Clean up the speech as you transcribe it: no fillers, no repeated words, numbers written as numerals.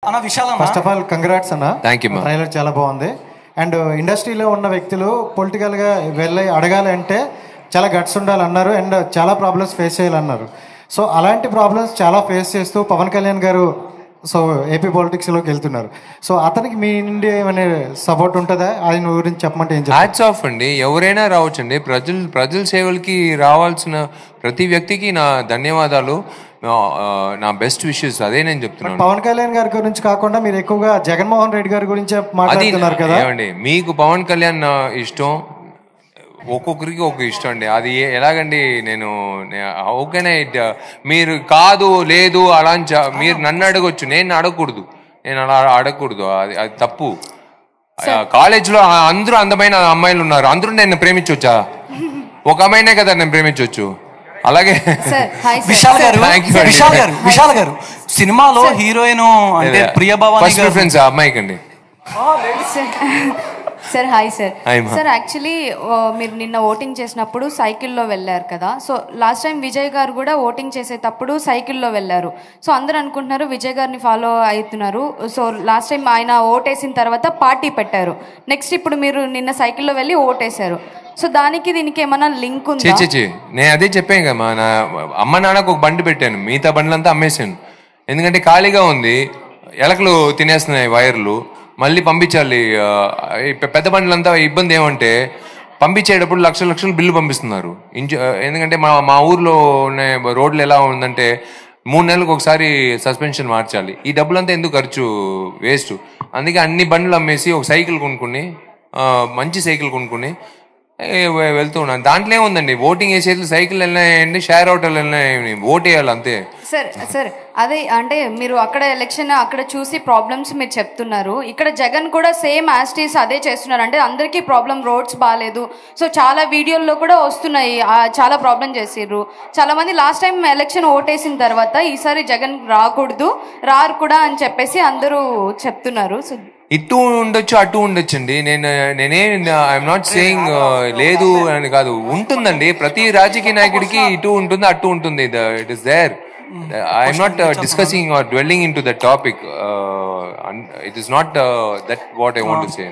అన్న Vishal first of all congrats అన్న. Thank you. Trailer చాలా బాగుంది. అండ్ ఇండస్ట్రీలో ఉన్న వ్యక్తులు పొలిటికల్గా వెళ్ళి అడగాలంటే చాలా గట్స్ ఉండాలన్నారు అండ్ చాలా ప్రాబ్లమ్స్ ఫేస్ చేయాలన్నారు. సో అలాంటి ప్రాబ్లమ్స్ చాలా ఫేస్ చేస్తూ పవన్ కళ్యాణ్ గారు సో ఏపీ పాలిటిక్స్లోకి వెళ్తున్నారు. సో అతనికి మీ నుండి ఏమైనా సపోర్ట్ ఉంటుందా? ఆయన గురించి చెప్పమంటే ఏం చెప్తారు? హ్యాట్స్ ఆఫ్ అండి. ఎవరైనా రావచ్చండి. ప్రజల సేవలకి రావాల్సిన ప్రతి వ్యక్తికి నా ధన్యవాదాలు, నా బెస్ట్ విషెస్. అదే నేను చెప్తున్నాను. పవన్ కళ్యాణ్ గారి గురించి కాకుండా మీరు ఎక్కువగా జగన్మోహన్ రెడ్డి గారి గురించే మాట్లాడుతున్నారు కదా. ఏమండి, మీకు పవన్ కళ్యాణ్ ఇష్టం, ఒక్కొక్కరికి ఒక ఇష్టం అండి. అది ఎలాగండి? నేను ఓకేనే, మీరు కాదు లేదు అలా మీరు నన్ను అడగొచ్చు, నేను అడగకూడదు. నేను అలా అడగకూడదు, అది తప్పు. కాలేజ్లో అందరూ అందమైన అమ్మాయిలు ఉన్నారు, అందరూ నేను ప్రేమించవచ్చా? ఒక అమ్మాయినే కదా నేను ప్రేమించవచ్చు. అలాగే విశాల్ గారు సినిమాలో హీరోయిన్ అంటే ప్రియభవాని ప్రిఫరెన్స్ అమ్మాయికి అండి. Sir hi sir. Sir actually మీరు నిన్న ఓటింగ్ చేసినప్పుడు సైకిల్లో వెళ్ళారు కదా. సో లాస్ట్ టైం విజయ్ గారు కూడా ఓటింగ్ చేసేటప్పుడు సైకిల్లో వెళ్ళారు. సో అందరూ అనుకుంటున్నారు విజయ్ గారిని ఫాలో అవుతున్నారు. సో లాస్ట్ టైం ఆయన ఓటేసిన తర్వాత పార్టీ పెట్టారు. నెక్స్ట్ ఇప్పుడు మీరు నిన్న సైకిల్లో వెళ్ళి ఓటేశారు. సో దానికి దీనికి ఏమన్నా లింక్ ఉందా? నేను అదే చెప్పాను కదా, మా అమ్మ నాన్నకు ఒక బండి పెట్టాను, మిగతా బండ్లంతా అమ్మేశాను. ఎందుకంటే ఖాళీగా ఉంది, ఎలకలు తినేస్తున్నాయి వైర్లు, మళ్ళీ పంపించాలి. పెద్ద బండ్లంతా ఇబ్బంది ఏమంటే పంపించేటప్పుడు లక్షల బిల్లు పంపిస్తున్నారు. ఎందుకంటే మా ఊర్లో ఉన్న రోడ్లు ఎలా ఉందంటే 3 నెలలకు ఒకసారి సస్పెన్షన్ మార్చాలి. ఈ డబ్బులంతా ఎందుకు ఖర్చు, వేస్ట్. అందుకే అన్ని బండ్లు అమ్మేసి ఒక సైకిల్ కొనుక్కుని, మంచి సైకిల్ కొనుక్కుని వెళ్తూ ఉన్నాను. దాంట్లో ఏముందండి, ఓటింగ్ వేసేది సైకిల్ వెళ్ళినాయండి, షేర్ ఆటోలు వెళ్ళినాయండి, ఓటు వేయాలి అంతే. సార్ అదే అంటే మీరు అక్కడ ఎలక్షన్ అక్కడ చూసి ప్రాబ్లమ్స్ మీరు చెప్తున్నారు. ఇక్కడ జగన్ కూడా సేమ్ యాస్టీస్ అదే చేస్తున్నారు. అంటే అందరికీ ప్రాబ్లం, రోడ్స్ బాగాలేదు. సో చాలా వీడియోల్లో కూడా వస్తున్నాయి, చాలా ప్రాబ్లం చేసిర్రు. చాలా మంది లాస్ట్ టైం ఎలక్షన్ ఓటేసిన తర్వాత ఈసారి జగన్ రాకూడదు, రారు కూడా అని చెప్పేసి అందరూ చెప్తున్నారు. సో ఇటు ఉండొచ్చు అటు ఉండొచ్చండి. ఐఎమ్ నాట్ సేయింగ్ లేదు అని కాదు, ఉంటుందండి. ప్రతి రాజకీయ నాయకుడికి ఇటు ఉంటుంది అటు ఉంటుంది. It is there. I'm not discussing or dwelling into the topic. It is not that what I want to say.